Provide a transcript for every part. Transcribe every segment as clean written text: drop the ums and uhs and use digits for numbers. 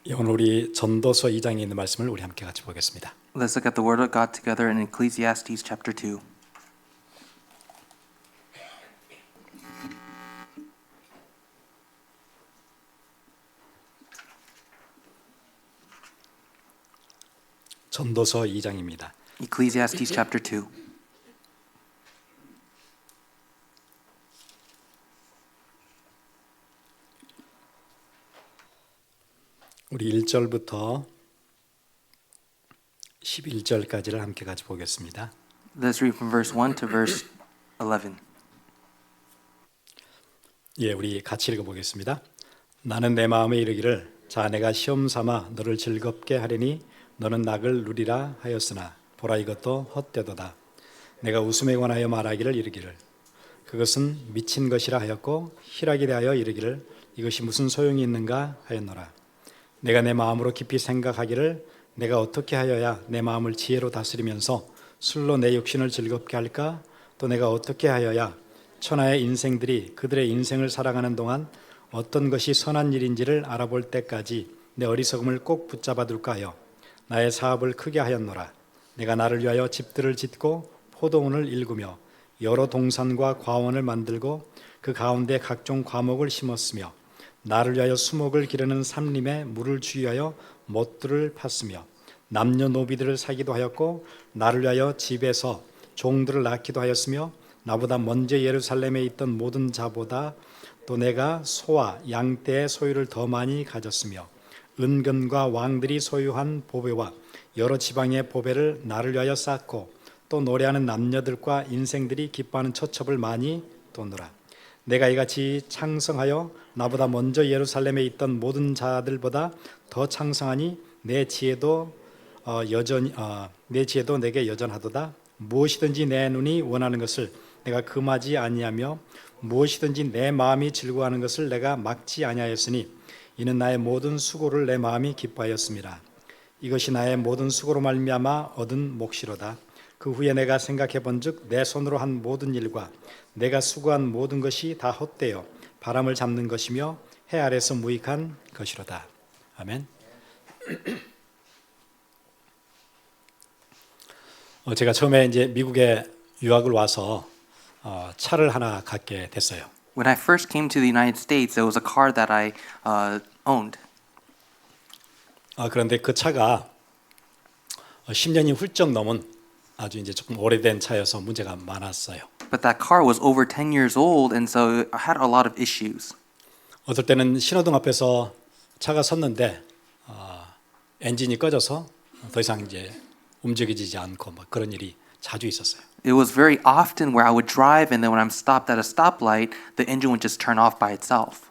오늘 우리 전도서 2장에 있는 말씀을 우리 함께 같이 보겠습니다. Let's look at the Word of God together in Ecclesiastes chapter 2. 전도서 2장입니다. Ecclesiastes chapter 2. 우리 1절부터 11절까지를 함께 같이 보겠습니다. Let's read from verse 1 to verse 11. 우리 같이 읽어보겠습니다. 나는 내 마음에 이르기를 자 내가 시험 삼아 너를 즐겁게 하리니 너는 낙을 누리라 하였으나 보라 이것도 헛되도다. 내가 웃음에 관하여 말하기를 이르기를 그것은 미친 것이라 하였고 희락에 대하여 이르기를 이것이 무슨 소용이 있는가 하였노라. 내가 내 마음으로 깊이 생각하기를 내가 어떻게 하여야 내 마음을 지혜로 다스리면서 술로 내 육신을 즐겁게 할까? 또 내가 어떻게 하여야 천하의 인생들이 그들의 인생을 살아가는 동안 어떤 것이 선한 일인지를 알아볼 때까지 내 어리석음을 꼭 붙잡아 둘까 하여 나의 사업을 크게 하였노라. 내가 나를 위하여 집들을 짓고 포도원을 일구며 여러 동산과 과원을 만들고 그 가운데 각종 과목을 심었으며 나를 위하여 수목을 기르는 삼림에 물을 주위하여 못들을 팠으며 남녀노비들을 사기도 하였고 나를 위하여 집에서 종들을 낳기도 하였으며 나보다 먼저 예루살렘에 있던 모든 자보다 또 내가 소와 양떼의 소유를 더 많이 가졌으며 은근과 왕들이 소유한 보배와 여러 지방의 보배를 나를 위하여 쌓고 또 노래하는 남녀들과 인생들이 기뻐하는 처첩을 많이 뒀노라. 내가 이같이 창성하여 나보다 먼저 예루살렘에 있던 모든 자들보다 더 창성하니 내 지혜도 내게 여전하도다. 무엇이든지 내 눈이 원하는 것을 내가 금하지 아니하며 무엇이든지 내 마음이 즐거워하는 것을 내가 막지 아니하였으니 이는 나의 모든 수고를 내 마음이 기뻐하였습니다. 이것이 나의 모든 수고로 말미암아 얻은 몫이로다. 그 후에 내가 생각해 본즉 내 손으로 한 모든 일과 내가 수고한 모든 것이 다 헛되어 바람을 잡는 것이며 해 아래서 무익한 것이로다. 아멘. 제가 처음에 이제 미국에 유학을 와서 차를 하나 갖게 됐어요. When I first came to the United States, there was a car that I owned. 그런데 그 차가 10년이 훌쩍 넘은 아주 이제 조금 오래된 차여서 문제가 많았어요. But that car was over 10 years old, and so it had a lot of issues. 어떨 때는 신호등 앞에서 차가 섰는데 엔진이 꺼져서 더 이상 이제 움직이지 않고 막 그런 일이 자주 있었어요. It was very often where I would drive, and then when I'm stopped at a stoplight, the engine would just turn off by itself.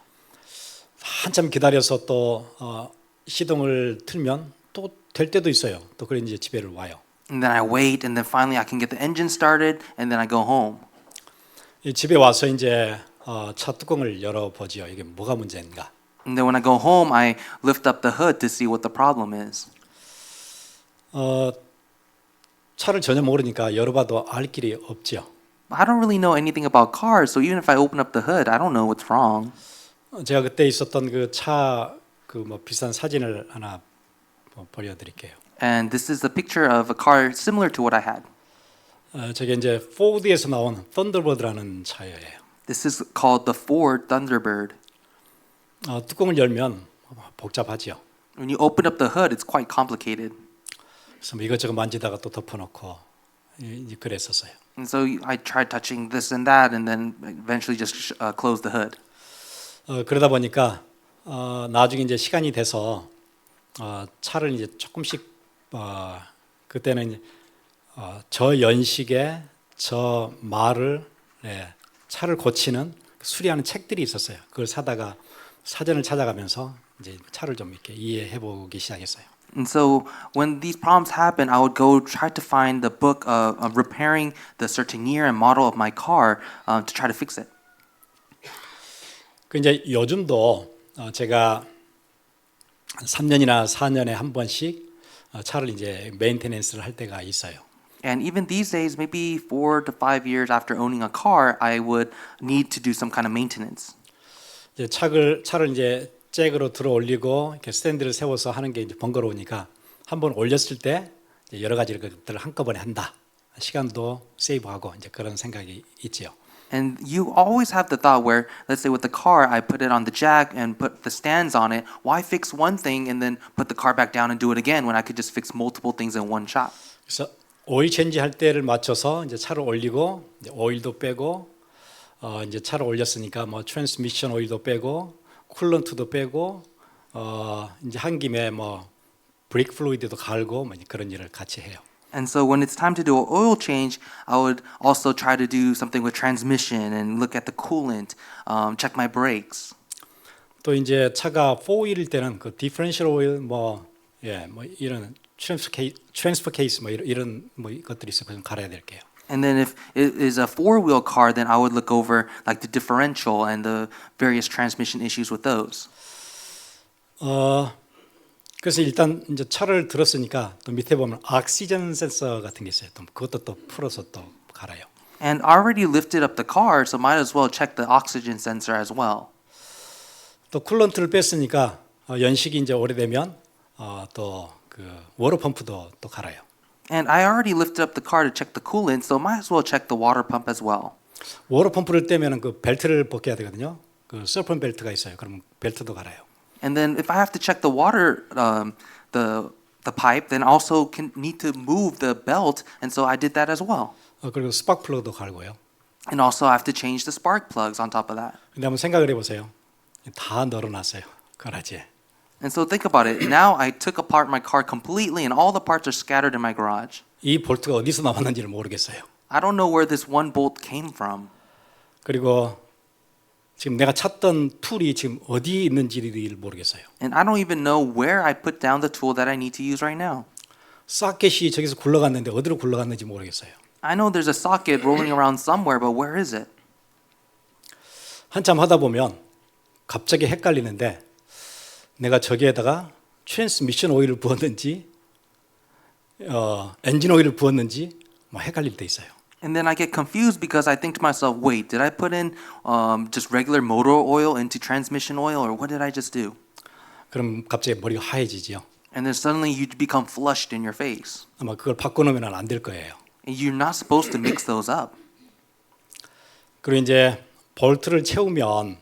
한참 기다려서 또 시동을 틀면 또 될 때도 있어요. 또 그래 이제 집에를 와요. And then I wait, and then finally I can get the engine started, and then I go home. 집에 와서 이제 차 뚜껑을 열어보지요. 이게 뭐가 문제인가? And then when I go home, I lift up the hood to see what the problem is. 차를 전혀 모르니까 열어봐도 알 길이 없죠. I don't really know anything about cars, so even if I open up the hood, I don't know what's wrong. 제가 그때 있었던 그 차 그 뭐 비싼 사진을 하나 보여드릴게요. And this is a picture of a car similar to what I had. 저게 이제 포드에서 나온 썬더버드라는 차예요. This is called the Ford Thunderbird. 뚜껑을 열면 복잡하죠. When you open up the hood, it's quite complicated. 그래서 뭐 이것저것 만지다가 또 덮어놓고 그랬었어요. And so I tried touching this and that, and then eventually just closed the hood. 그러다 보니까 나중에 이제 시간이 돼서 차를 이제 조금씩 그때는 저 연식의 저 말을 차를 고치는 수리하는 책들이 있었어요. 그걸 사다가 사전을 찾아가면서 이제 차를 좀 이렇게 이해해 보기 시작했어요. And so when these problems happen, I would go try to find the book of repairing the certain year and model of my car to try to fix it. 그 이제 요즘도 제가 3년이나 4년에 한 번씩 차를 이제 메인테넌스를 할 때가 있어요. And even these days, maybe 4 to 5 years after owning a car, I would need to do some kind of maintenance. 이제 차를 이제 잭으로 들어 올리고 이렇게 스탠드를 세워서 하는 게 이제 번거로우니까 한번 올렸을 때 이제 여러 가지 것들을 한꺼번에 한다. 시간도 세이브하고 이제 그런 생각이 있지요. And you always have the thought where, let's say with the car, I put it on the jack and put the stands on it. Why fix one thing and then put the car back down and do it again when I could just fix multiple things in one shot? 그래서 오일 체인지 할 때를 맞춰서 이제 차를 올리고 이제 오일도 빼고 이제 차를 올렸으니까 뭐 트랜스미션 오일도 빼고 쿨런트도 빼고 이제 한 김에 뭐 브레이크 플루이드도 갈고 뭐 그런 일을 같이 해요. And so when it's time to do an oil change, I would also try to do something with transmission and look at the coolant, check my brakes. 또 이제 차가 4wheel일 때는 그 디퍼런셜 오일 뭐 이런 트랜스퍼 케이스 뭐 이런 뭐 것들이 있어서 좀 갈아야 될게요. And then if it is a four-wheel car, then I would look over like the differential and the various transmission issues with those. 그래서 일단 이제 차를 들었으니까 또 밑에 보면 옥시전 센서 같은 게 있어요. 또 그것도 또 풀어서 또 갈아요. And I already lifted up the car, so might as well check the oxygen sensor as well. 또 쿨런트를 뺐으니까 연식이 이제 오래되면 또 그 워터 펌프도 또 갈아요. And I already lifted up the car to check the coolant, so might as well check the water pump as well. 워터 펌프를 떼면은 그 벨트를 벗겨야 되거든요. 그 서폰 벨트가 있어요. 그러면 벨트도 갈아요. And then if I have to check the water, the pipe, then also need to move the belt, and so I did that as well. 그리고 스파크 플러그도 갈고요. And also I have to change the spark plugs on top of that. 근데 한번 생각을 해보세요. 다 널어놨어요. 가라지에. And so think about it. Now I took apart my car completely, and all the parts are scattered in my garage. 이 볼트가 어디서 나왔는지를 모르겠어요. I don't know where this one bolt came from. 그리고 지금 내가 찾던 툴이 지금 어디 있는지를 모르겠어요. And I don't even know where I put down the tool that I need to use right now. 사켓이 저기서 굴러갔는데 어디로 굴러갔는지 모르겠어요. I know there's a socket rolling around somewhere, but where is it? 한참 하다 보면 갑자기 헷갈리는데 내가 저기에다가 트랜스미션 오일을 부었는지 엔진 오일을 부었는지 뭐 헷갈릴 때 있어요. And then I get confused because I think to myself, wait, did I put in just regular motor oil into transmission oil, or what did I just do? 그럼 갑자기 머리가 하얘지지요. And then suddenly you become flushed in your face. 아마 그걸 바꿔놓으면 안 될 거예요. And you're not supposed to mix those up. 그리고 이제 볼트를 채우면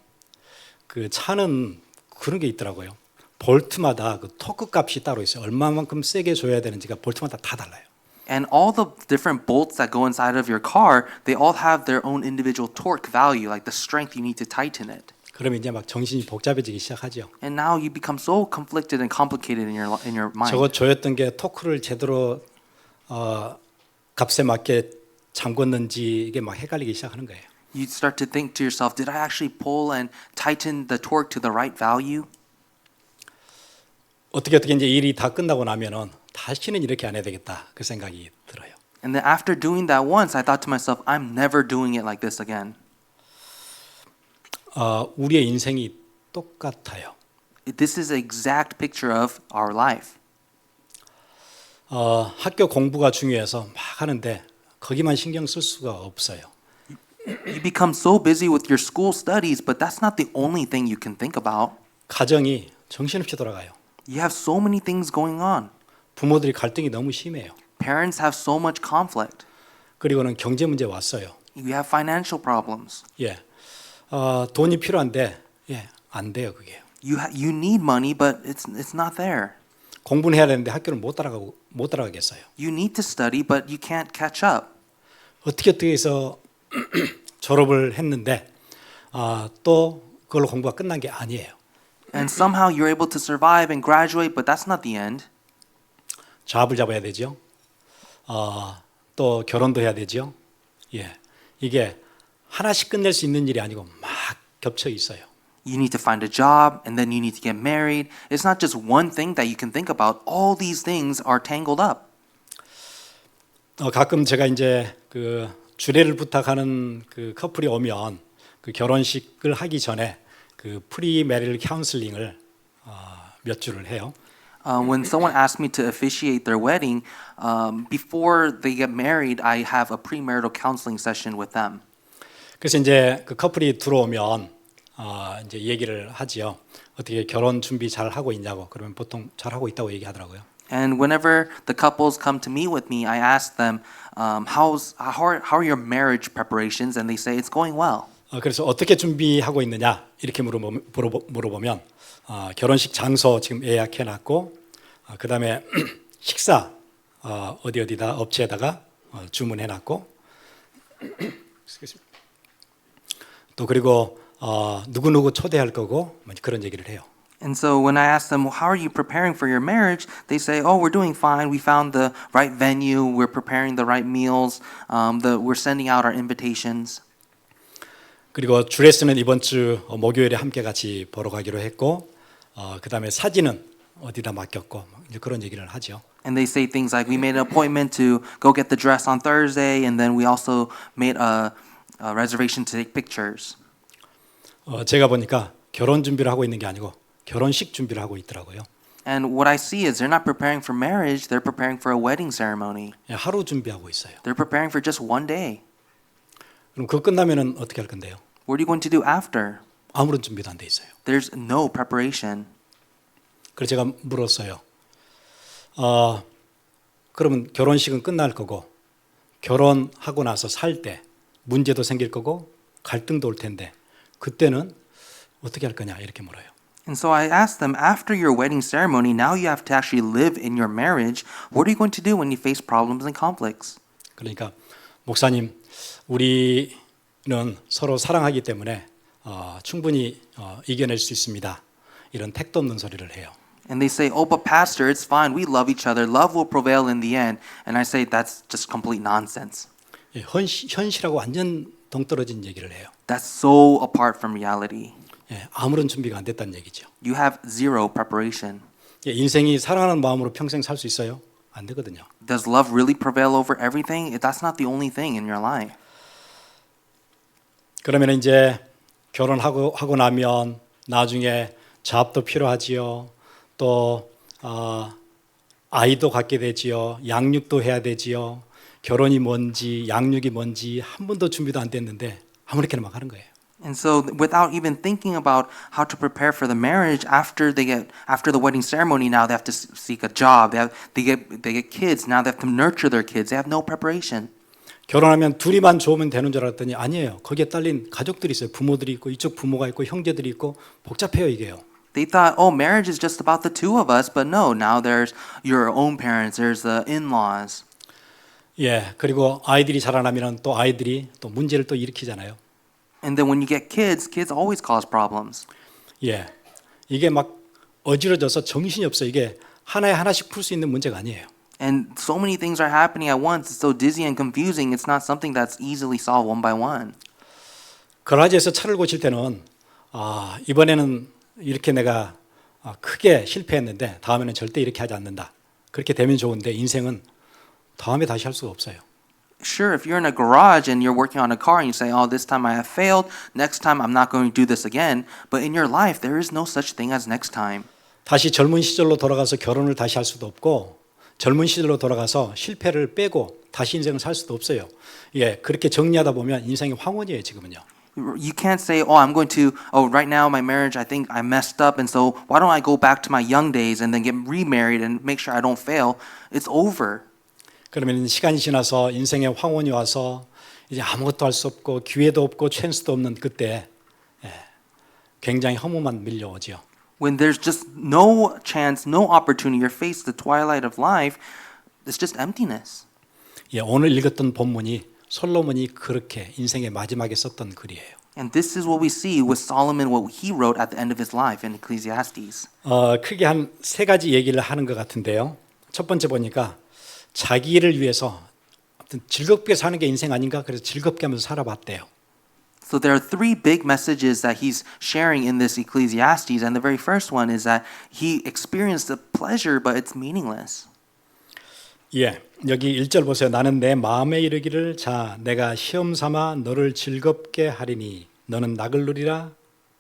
그 차는 그런 게 있더라고요. 볼트마다 그 토크 값이 따로 있어요. 얼마만큼 세게 줘야 되는지가 볼트마다 다 달라요. And all the different bolts that go inside of your car, they all have their own individual torque value, like the strength you need to tighten it. 그러면 이제 막 정신이 복잡해지기 시작하죠. And now you become so conflicted and complicated in your mind. 저거 조였던 게 토크를 제대로 값에 맞게 잠궜는지 이게 막 헷갈리기 시작하는 거예요. You start to think to yourself, did I actually pull and tighten the torque to the right value? 어떻게 이제 일이 다 끝나고 나면은 다시는 이렇게 안 해야 되겠다 그 생각이 들어요. And then after doing that once, I thought to myself, I'm never doing it like this again. 우리의 인생이 똑같아요. This is an exact picture of our life. 학교 공부가 중요해서 막 하는데 거기만 신경 쓸 수가 없어요. You become so busy with your school studies, but that's not the only thing you can think about. 가정이 정신없이 돌아가요. You have so many things going on. 부모들이 갈등이 너무 심해요. Parents have so much conflict. 그리고는 경제 문제 왔어요. You have financial problems. 예, 돈이 필요한데 안 돼요 그게. You need money, but it's not there. 공부는 해야 되는데 학교를 못 따라가겠어요. You need to study, but you can't catch up. 어떻게 해서 졸업을 했는데 또 그걸로 공부가 끝난 게 아니에요. And somehow you're able to survive and graduate, but that's not the end. 잡을 잡아야 되죠. 또 결혼도 해야 되죠. 예, 이게 하나씩 끝낼 수 있는 일이 아니고 막 겹쳐 있어요. You need to find a job, and then you need to get married. It's not just one thing that you can think about. All these things are tangled up. 가끔 제가 이제 그 주례를 부탁하는 그 커플이 오면 그 결혼식을 하기 전에 그 프리 메리럴 카운슬링을 몇 주를 해요. When someone asks me to officiate their wedding, before they get married, I have a premarital counseling session with them. 그래서 이제 그 커플이 들어오면 이제 얘기를 하지요. 어떻게 결혼 준비 잘 하고 있냐고. 그러면 보통 잘 하고 있다고 얘기하더라고요. And whenever the couples come to meet with me, I ask them, how are your marriage preparations? And they say it's going well. 그래서 어떻게 준비하고 있느냐 이렇게 물어보면 결혼식 장소 지금 예약해놨고 그 다음에 식사 어디다 업체에다가 주문해놨고 또 그리고 누구누구 초대할 거고 그런 얘기를 해요. And so when I ask them, well, how are you preparing for your marriage? They say, oh, we're doing fine. We found the right venue. We're preparing the right meals. We're sending out our invitations. 그리고 드레스는 이번 주 목요일에 함께 같이 보러 가기로 했고 그 다음에 사진은 어디다 맡겼고 이제 그런 얘기를 하죠. And they say things like, we made an appointment to go get the dress on Thursday, and then we also made a reservation to take pictures. 제가 보니까 결혼 준비를 하고 있는 게 아니고 결혼식 준비를 하고 있더라고요. And what I see is they're not preparing for marriage, they're preparing for a wedding ceremony. 하루 준비하고 있어요. They're preparing for just one day. 그럼 그거 끝나면은 어떻게 할 건데요? What are you going to do after? 아무런 준비도 안 돼 있어요. There's no preparation. 그래서 제가 물었어요. 그러면 결혼식은 끝날 거고 결혼하고 나서 살 때 문제도 생길 거고 갈등도 올 텐데 그때는 어떻게 할 거냐 이렇게 물어요. And so I asked them, after your wedding ceremony, now you have to actually live in your marriage. What are you going to do when you face problems and conflicts? 그러니까 목사님, 우리는 서로 사랑하기 때문에 충분히 이겨낼 수 있습니다. 이런 택도 없는 소리를 해요. And they say, oh, but pastor, it's fine. We love each other. Love will prevail in the end. And I say, that's just complete nonsense. 현실하고 완전 동떨어진 얘기를 해요. That's so apart from reality. 아무런 준비가 안 됐다는 얘기죠. You have zero preparation. 인생이 사랑하는 마음으로 평생 살 수 있어요? 안 되거든요. Does love really prevail over everything? That's not the only thing in your life. 그러면 이제 결혼하고 나면 나중에 잡도 필요하지요. 또 아이도 갖게 되지요. 양육도 해야 되지요. 결혼이 뭔지 양육이 뭔지 한 번도 준비도 안 됐는데 아무렇게나 막 하는 거예요. And so without even thinking about how to prepare for the marriage after the wedding ceremony, now they have to seek a job. They get kids. Now they have to nurture their kids. They have no preparation. 결혼하면 둘이만 좋으면 되는 줄 알았더니 아니에요. 거기에 딸린 가족들이 있어요. 부모들이 있고 이쪽 부모가 있고 형제들이 있고 복잡해요 이게요. They thought, oh, marriage is just about the two of us, but no, now there's your own parents, there's the in-laws. 그리고 아이들이 자라나면 또 아이들이 또 문제를 또 일으키잖아요. And then when you get kids, kids always cause problems. 이게 막 어지러져서 정신이 없어요. 이게 하나씩 풀 수 있는 문제가 아니에요. And so many things are happening at once. It's so dizzy and confusing. It's not something that's easily solved one by one. 가라지에서 차를 고칠 때는 이번에는 이렇게 내가 크게 실패했는데 다음에는 절대 이렇게 하지 않는다. 그렇게 되면 좋은데 인생은 다음에 다시 할 수가 없어요. Sure, if you're in a garage and you're working on a car and you say, oh, this time I have failed, next time I'm not going to do this again. But in your life, there is no such thing as next time. 다시 젊은 시절로 돌아가서 결혼을 다시 할 수도 없고 젊은 시절로 돌아가서 실패를 빼고 다시 인생을 살 수도 없어요. 그렇게 정리하다 보면 인생이 황혼이에요, 지금은요. You can't say, right now my marriage, I think I messed up, and so why don't I go back to my young days and then get remarried and make sure I don't fail? It's over. 그러면 시간이 지나서 인생의 황혼이 와서 이제 아무것도 할 수 없고 기회도 없고 찬스도 없는 그때 굉장히 허무만 밀려오지요. When there's just no chance, no opportunity, you're faced the twilight of life, it's just emptiness. 오늘 읽었던 본문이 솔로몬이 그렇게 인생의 마지막에 썼던 글이에요. And this is what we see with Solomon, what he wrote at the end of his life in Ecclesiastes. 크게 한 세 가지 얘기를 하는 것 같은데요. 첫 번째 보니까 자기를 위해서 아무튼 즐겁게 사는 게 인생 아닌가 그래서 즐겁게 하면서 살아봤대요. So there are three big messages that he's sharing in this Ecclesiastes, and the very first one is that he experienced the pleasure, but it's meaningless. 여기 1절 보세요. 나는 내 마음에 이르기를 자 내가 시험 삼아 너를 즐겁게 하리니 너는 낙을 누리라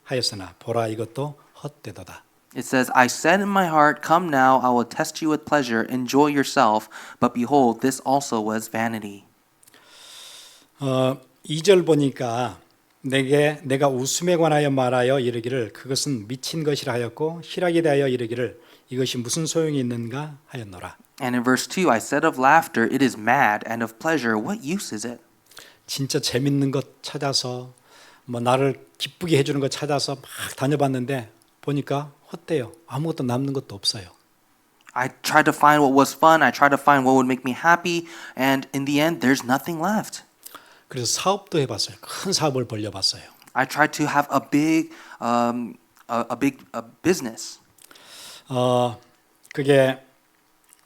하였으나 보라 이것도 헛되도다. It says, I said in my heart, come now, I will test you with pleasure, enjoy yourself, but behold, this also was vanity. 2절 보니까 내가 웃음에 관하여 말하여 이르기를 그것은 미친 것이라 하였고 희락에 대하여 이르기를 이것이 무슨 소용이 있는가 하였노라. And in verse 2, I said of laughter, it is mad, and of pleasure, what use is it? 진짜 재밌는 것 찾아서 뭐 나를 기쁘게 해주는 것 찾아서 막 다녀봤는데 보니까 헛되요. 아무것도 남는 것도 없어요. I tried to find what was fun, I tried to find what would make me happy, and in the end, there's nothing left. 그래서 사업도 해봤어요. 큰 사업을 벌려봤어요. I tried to have a big business. 그게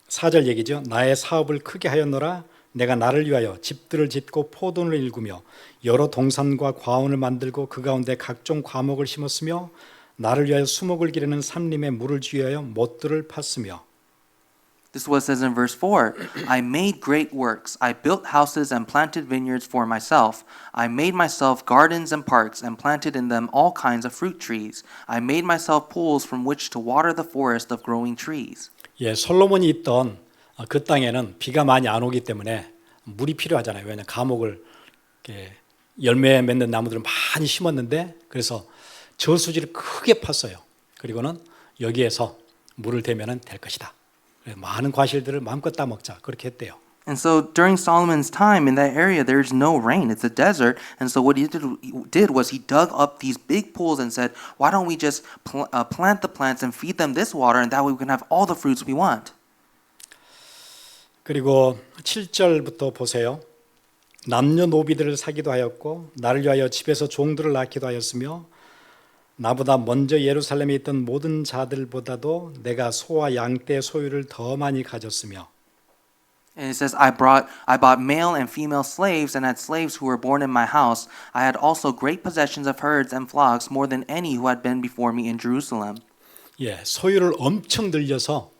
4절 얘기죠. 나의 사업을 크게 하였노라. 내가 나를 위하여 집들을 짓고 포도를 일구며 여러 동산과 과원을 만들고 그 가운데 각종 과목을 심었으며 나를 위하여 수목을 기르는 삼림에 물을 주위하여 못들을 팠으며. This is what it says in verse 4. I made great works. I built houses and planted vineyards for myself. I made myself gardens and parks and planted in them all kinds of fruit trees. I made myself pools from which to water the forest of growing trees. 예, 솔로몬이 있던 그 땅에는 비가 많이 안 오기 때문에 물이 필요하잖아요. 왜냐하면 감옥을 이렇게 열매 맺는 나무들을 많이 심었는데 그래서 저수지를 크게 팠어요. 그리고는 여기에서 물을 대면 될 것이다. 많은 과실들을 마음껏 따먹자 그렇게 했대요. And so during Solomon's time in that area, there's no rain. It's a desert. And so what he did was he dug up these big pools and said, why don't we just plant the plants and feed them this water, and that way we can have all the fruits we want. 그리고 7절부터 보세요. 남녀노비들을 사기도 하였고 나를 위하여 집에서 종들을 낳기도 하였으며 나보다 먼저 예루살렘에 있던 모든 자들보다도 내가 소와 양떼 소유를 더 많이 가졌으며. And it says, I bought male and female slaves and had slaves who were born in my house. I had also great possessions of herds and flocks, more than any who had been before me in Jerusalem. 예, 소유를 엄청 늘려서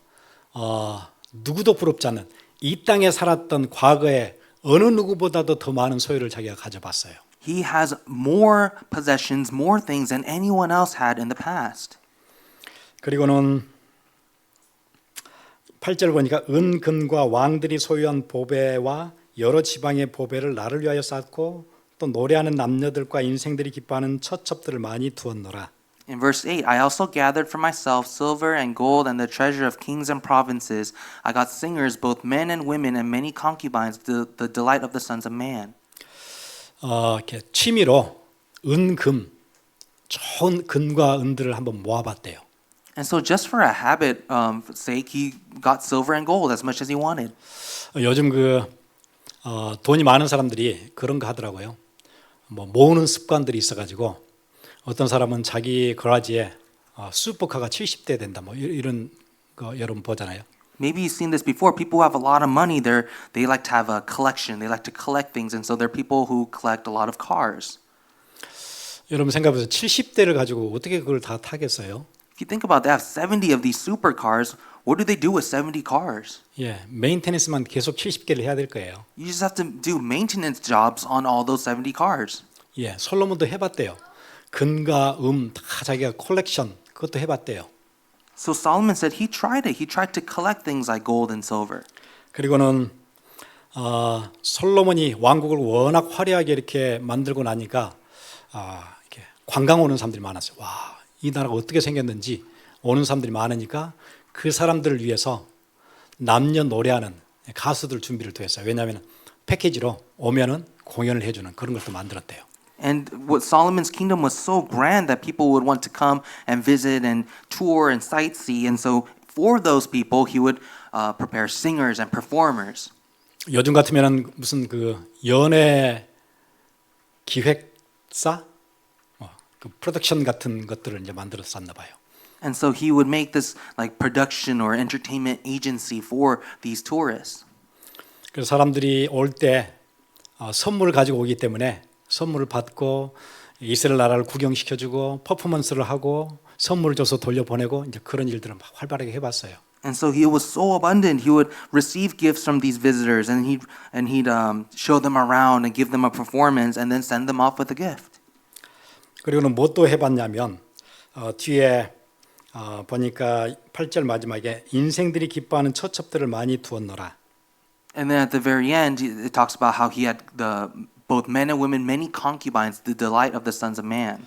누구도 부럽지 않는 이 땅에 살았던 과거에 어느 누구보다도 더 많은 소유를 자기가 가져봤어요. He has more possessions, more things than anyone else had in the past. 그리고는 8절 보니까 은금과 왕들이 소유한 보배와 여러 지방의 보배를 나를 위하여 쌓고 또 노래하는 남녀들과 인생들이 기뻐하는 처첩들을 많이 두었노라. In verse 8, I also gathered for myself silver and gold and the treasure of kings and provinces. I got singers, both men and women, and many concubines, the delight of the sons of man. 이렇게 취미로 은금, 좋은 금과 은들을 한번 모아봤대요. And so just for a habit sake, he got silver and gold as much as he wanted. 요즘 돈이 많은 사람들이 그런 거 하더라고요. 뭐 모으는 습관들이 있어가지고 어떤 사람은 자기 거라지에 슈퍼카가 70대 된다. 뭐 이런 거 여러분 보잖아요. Maybe you've seen this before. People who have a lot of money, they like to have a collection. They like to collect things, and so there are people who collect a lot of cars. 여러분 생각해보세요. 70대를 가지고 어떻게 그걸 다 타겠어요? If you think about that, 70 of these supercars, what do they do with 70 cars? 예, 메인테넌스만 계속 70개를 해야 될 거예요. You just have to do maintenance jobs on all those 70 cars. 예, 솔로몬도 해봤대요. 금과 다 자기가 컬렉션 그것도 해봤대요. So Solomon said he tried it. He tried to collect things like gold and silver. 그리고는 솔로몬이 왕국을 워낙 화려하게 이렇게 만들고 나니까 이렇게 관광 오는 사람들이 많았어요. 와, 이 나라가 어떻게 생겼는지 오는 사람들이 많으니까 그 사람들을 위해서 남녀 노래하는 가수들 준비를 또 했어요. 왜냐하면 패키지로 오면은 공연을 해주는 그런 것도 만들었대요. And what Solomon's kingdom was so grand that people would want to come and visit and tour and sightsee. And so for those people, he would prepare singers and performers. 요즘 같으면은 무슨 연예 기획사, 프로덕션 같은 것들을 이제 만들어서 샀나 봐요. And so he would make this like production or entertainment agency for these tourists. 그래서 사람들이 올 때 선물을 가지고 오기 때문에 선물을 받고 이스라엘 나라를 구경시켜주고 퍼포먼스를 하고 선물을 줘서 돌려보내고 이제 그런 일들을 막 활발하게 해봤어요. And so he was so abundant. He would receive gifts from these visitors, and he'd show them around and give them a performance, and then send them off with a gift. 그리고는 뭐 또 해봤냐면 뒤에 보니까 8절 마지막에 인생들이 기뻐하는 처첩들을 많이 두었노라. And then at the very end, it talks about how he had the both men and women, many concubines, the delight of the sons of man.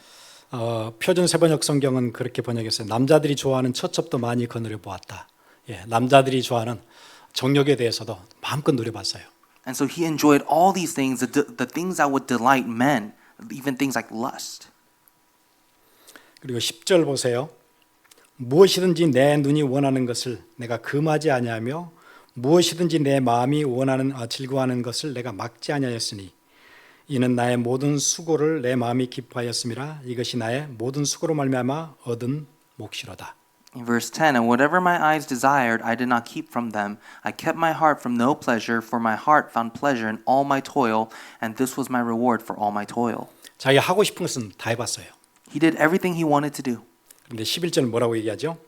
표준 세번역 성경은 그렇게 번역했어요. 남자들이 좋아하는 처첩도 많이 거느려 보았다. 예, 남자들이 좋아하는 정욕에 대해서도 마음껏 누려봤어요. And so he enjoyed all these things, the things that would delight men, even things like lust. 그리고 10절 보세요. 무엇이든지 내 눈이 원하는 것을 내가 금하지 아니하며 무엇이든지 내 마음이 원하는 즐거워하는 것을 내가 막지 아니하였으니 이는 나의 모든 수고를 내 마음이 기뻐하였음이라 이것이 나의 모든 수고로 말미암아 얻은 몫이로다. In verse 10, and whatever my eyes desired, I did not keep from them. I kept my heart from no pleasure, for my heart found pleasure in all my toil, and this was my reward for all my toil. 자기가 하고 싶은 것은 다 해봤어요. He did everything he wanted to do. 그런데 11절 뭐라고 얘기하죠?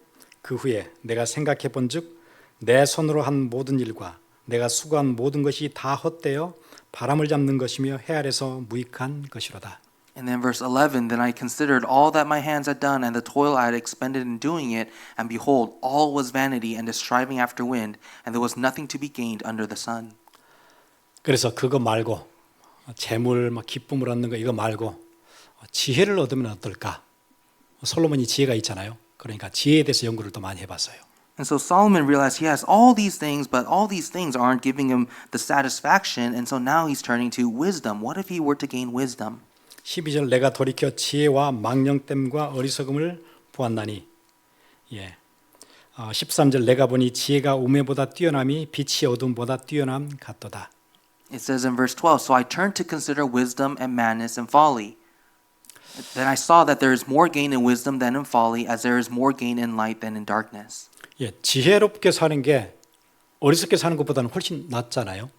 그 후에 내가 생각해 본즉 내 손으로 한 모든 일과 내가 수고한 모든 것이 다 헛되어 바람을 잡는 것이며 해 아래서 무익한 것이로다. And then verse 11, then I considered all that my hands had done and the toil I had expended in doing it, and behold, all was vanity and a striving after wind, and there was nothing to be gained under the sun. 그래서 그거 말고 재물, 기쁨을 얻는 거 이거 말고 지혜를 얻으면 어떨까? 솔로몬이 지혜가 있잖아요. 그러니까 지혜에 대해서 연구를 또 많이 해봤어요. And so Solomon realized he has all these things, but all these things aren't giving him the satisfaction, and so now he's turning to wisdom. What if he were to gain wisdom? 12절 내가 돌이켜 지혜와 망령됨과 어리석음을 보았나니 13절 내가 보니 지혜가 우매보다 뛰어남이 빛이 어둠보다 뛰어남 같도다. It says in verse 12, so I turned to consider wisdom and madness and folly. Then I saw that there is more gain in wisdom than in folly, as there is more gain in light than in darkness. 지혜롭게 사는 게 어리석게 사는 것보다는 훨씬 낫잖아요.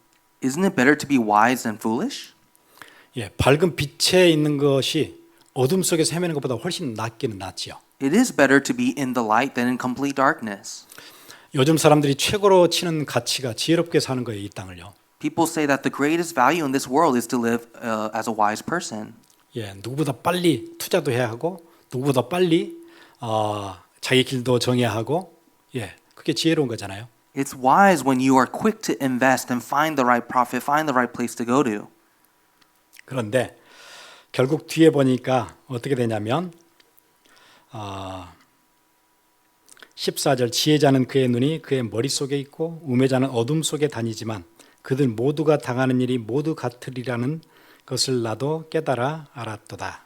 Isn't it better to be wise than foolish? 밝은 빛에 있는 것이 어둠 속에서 헤매는 것보다 훨씬 낫기는 낫지요. It is better to be in the light than in complete darkness. 요즘 사람들이 최고로 치는 가치가 지혜롭게 사는 거예요, 이 땅을요. People say that the greatest value in this world is to live as a wise person. 누구보다 빨리 투자도 해야 하고 누구보다 빨리 자기 길도 정해야 하고 그게 지혜로운 거잖아요. It's wise when you are quick to invest and find the right profit, find the right place to go to. 그런데 결국 뒤에 보니까 어떻게 되냐면 14절 지혜자는 그의 눈이 그의 머릿속에 있고 우매자는 어둠 속에 다니지만 그들 모두가 당하는 일이 모두 같으리라는 것을 나도 깨달아 알았도다.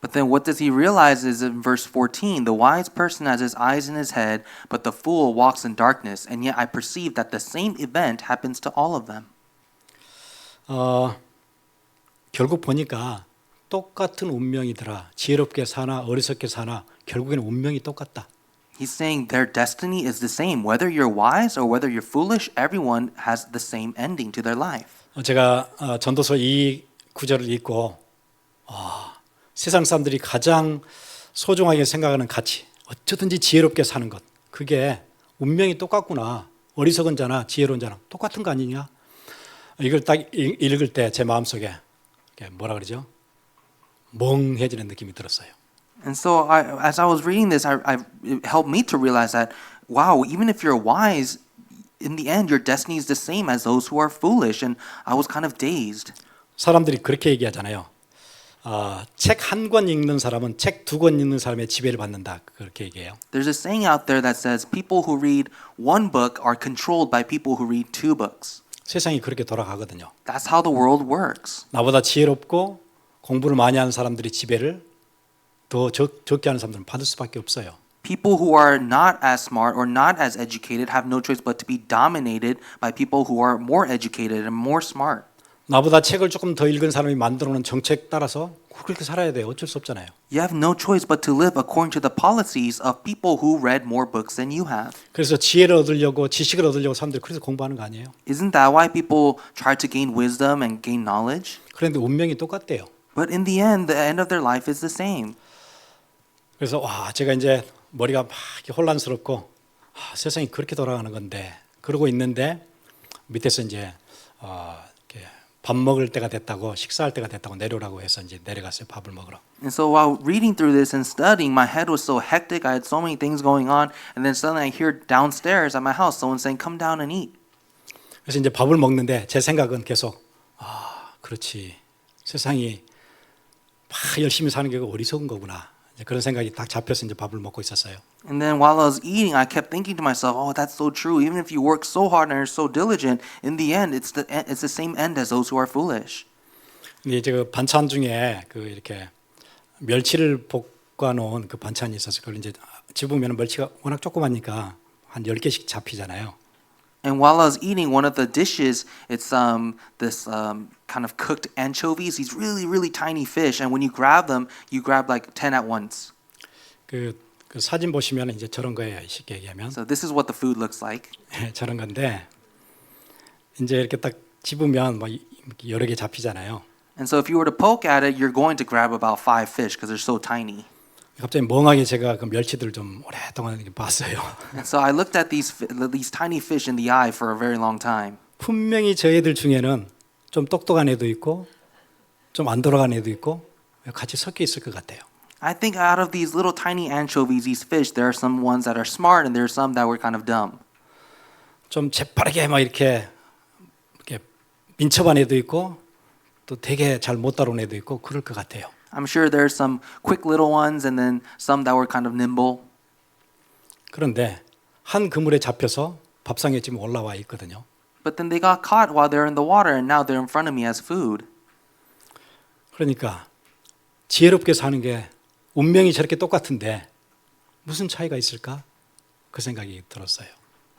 But then what does he realize is in verse 14, the wise person has his eyes in his head, but the fool walks in darkness, and yet I perceive that the same event happens to all of them. 결국 보니까 똑같은 운명이더라. 지혜롭게 사나 어리석게 사나 결국에는 운명이 똑같다. He's saying their destiny is the same. Whether you're wise or whether you're foolish, everyone has the same ending to their life. 제가 전도서 이 구절을 읽고 세상 사람들이 가장 소중하게 생각하는 가치, 어쩌든지 지혜롭게 사는 것, 그게 운명이 똑같구나. 어리석은 자나 지혜로운 자나 똑같은 거 아니냐? 이걸 딱 읽을 때 제 마음속에 뭐라 그러죠? 멍해지는 느낌이 들었어요. And so as I was reading this, it helped me to realize that, wow, even if you're wise, in the end, your destiny is the same as those who are foolish. And I was kind of dazed. 사람들이 그렇게 얘기하잖아요. 책 한 권 읽는 사람은 책 두 권 읽는 사람의 지배를 받는다. 그렇게 얘기해요. There's a saying out there that says people who read one book are controlled by people who read two books. 세상이 그렇게 돌아가거든요. That's how the world works. 나보다 지혜롭고 공부를 많이 하는 사람들이 지배를 더 적게 하는 사람들은 받을 수밖에 없어요. People who are not as smart or not as educated have no choice but to be dominated by people who are more educated and more smart. 나보다 책을 조금 더 읽은 사람이 만들어놓은 정책 따라서 그렇게 살아야 돼요. 어쩔 수 없잖아요. You have no choice but to live according to the policies of people who read more books than you have. 그래서 지혜를 얻으려고 지식을 얻으려고 사람들이 그래서 공부하는 거 아니에요? Isn't that why people try to gain wisdom and gain knowledge? 그런데 운명이 똑같대요. But in the end of their life is the same. 그래서 제가 이제 머리가 막 혼란스럽고 세상이 그렇게 돌아가는 건데 그러고 있는데 밑에서 이제 이렇게 밥 먹을 때가 됐다고 식사할 때가 됐다고 내려오라고 해서 이제 내려갔어요. 밥을 먹으러. And so while reading through this and studying, my head was so hectic. I had so many things going on, and then suddenly I hear downstairs at my house someone saying, "Come down and eat." 그래서 이제 밥을 먹는데 제 생각은 계속 그렇지. 세상이 막 열심히 사는 게 어리석은 거구나. 이제 그런 생각이 딱 잡혀서 이제 밥을 먹고 있었어요. And then while I was eating, I kept thinking to myself, "Oh, that's so true. Even if you work so hard and are so diligent, in the end, it's the same end as those who are foolish." 근데 이제 그 반찬 중에 그 이렇게 멸치를 볶아 놓은 그 반찬이 있어서 그걸 이제 집으면 멸치가 워낙 조그마니까 한 10개씩 잡히잖아요. And while I was eating one of the dishes, it's this kind of cooked anchovies. These really tiny fish, and when you grab them, you grab like 10 at once. 그 사진 보시면 이제 저런 거예요. 쉽게 얘기하면 So this is what the food looks like. 저런 건데 이제 이렇게 딱 집으면 뭐 여러 개 잡히잖아요. And so if you were to poke at it, you're going to grab about 5 fish because they're so tiny. 갑자기 멍하게 제가 그 멸치들 좀 오랫동안 이렇게 봤어요. And so I looked at these tiny fish in the eye for a very long time. 분명히 저 애들 중에는 좀 똑똑한 애도 있고 좀 안 돌아간 애도 있고 같이 섞여 있을 것 같아요. I think out of these little tiny anchovies, these fish, there are some ones that are smart and there are some that were kind of dumb. 좀 재빠르게 막 이렇게 민첩한 애도 있고 또 되게 잘 못 다룬 애도 있고 그럴 것 같아요. I'm sure there's some quick little ones and then some that were kind of nimble. 그런데 한 그물에 잡혀서 밥상에 지금 올라와 있거든요. But then they got caught while they're in the water and now they're in front of me as food. 그러니까 지혜롭게 사는 게 운명이 저렇게 똑같은데 무슨 차이가 있을까? 그 생각이 들었어요.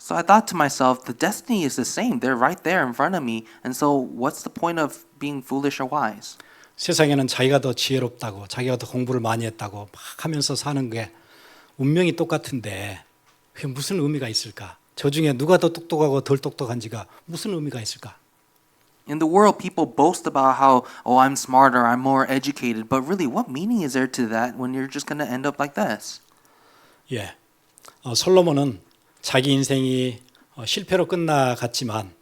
So I thought to myself, the destiny is the same. They're right there in front of me. And so what's the point of being foolish or wise? 세상에는 자기가 더 지혜롭다고 자기가 더 공부를 많이 했다고 막 하면서 사는 게 운명이 똑같은데 그게 무슨 의미가 있을까? 저 중에 누가 더 똑똑하고 덜 똑똑한지가 무슨 의미가 있을까? In the world, people boast about how, oh, I'm smarter, I'm more educated. But really, what meaning is there to that when you're just going to end up like this? 예, 솔로몬은 자기 인생이 실패로 끝나갔지만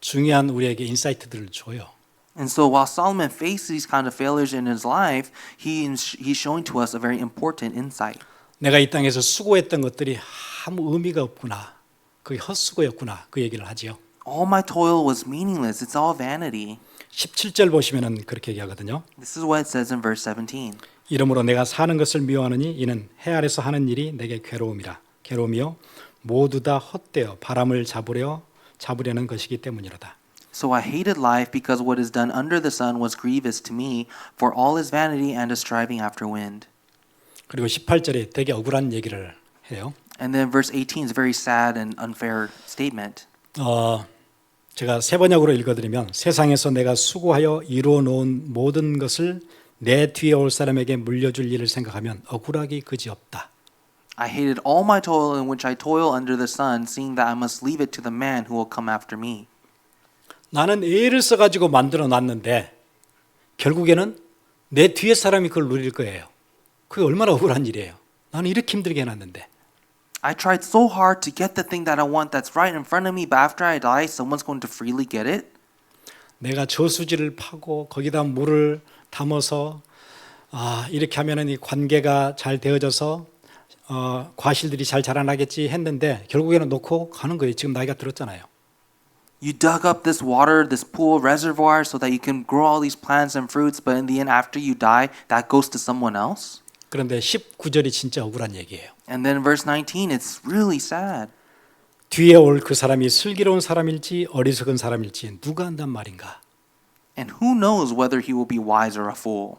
중요한 우리에게 인사이트들을 줘요. And so while Solomon faced these kind of failures in his life, he's showing to us a very important insight. 내가 이 땅에서 수고했던 것들이 아무 의미가 없구나. 그게 헛수고였구나. 그 얘기를 하지요. All my toil was meaningless. It's all vanity. 17절 보시면은 그렇게 얘기하거든요. This is what it says in verse 17. 이러므로 내가 사는 것을 미워하느니 이는 해 아래서 하는 일이 내게 괴로움이라. 괴로움이요 모두 다 헛되어 바람을 잡으려는 것이기 때문이로다. So I hated life because what is done under the sun was grievous to me, for all is vanity and a striving after wind. 그리고 18절에 되게 억울한 얘기를 해요. And then verse 18 is a very sad and unfair statement. 제가 세 번역으로 읽어드리면 세상에서 내가 수고하여 이루어 놓은 모든 것을 내 뒤에 올 사람에게 물려줄 일을 생각하면 억울하기 그지없다. I hated all my toil in which I toil under the sun, seeing that I must leave it to the man who will come after me. 나는 애를 써가지고 만들어 놨는데 결국에는 내 뒤에 사람이 그걸 누릴 거예요. 그게 얼마나 억울한 일이에요. 나는 이렇게 힘들게 해놨는데. I tried so hard to get the thing that I want that's right in front of me, but after I die, someone's going to freely get it. 내가 저수지를 파고 거기다 물을 담아서 이렇게 하면은 이 관계가 잘 되어져서 과실들이 잘 자라나겠지 했는데 결국에는 놓고 가는 거예요. 지금 나이가 들었잖아요. You dug up this water, this pool reservoir so that you can grow all these plants and fruits, but in the end, after you die, that goes to someone else. 그런데 19절이 진짜 억울한 얘기예요. And then verse 19, it's really sad. 뒤에 올 그 사람이 슬기로운 사람일지 어리석은 사람일지 누가 안단 말인가? And who knows whether he will be wise or a fool?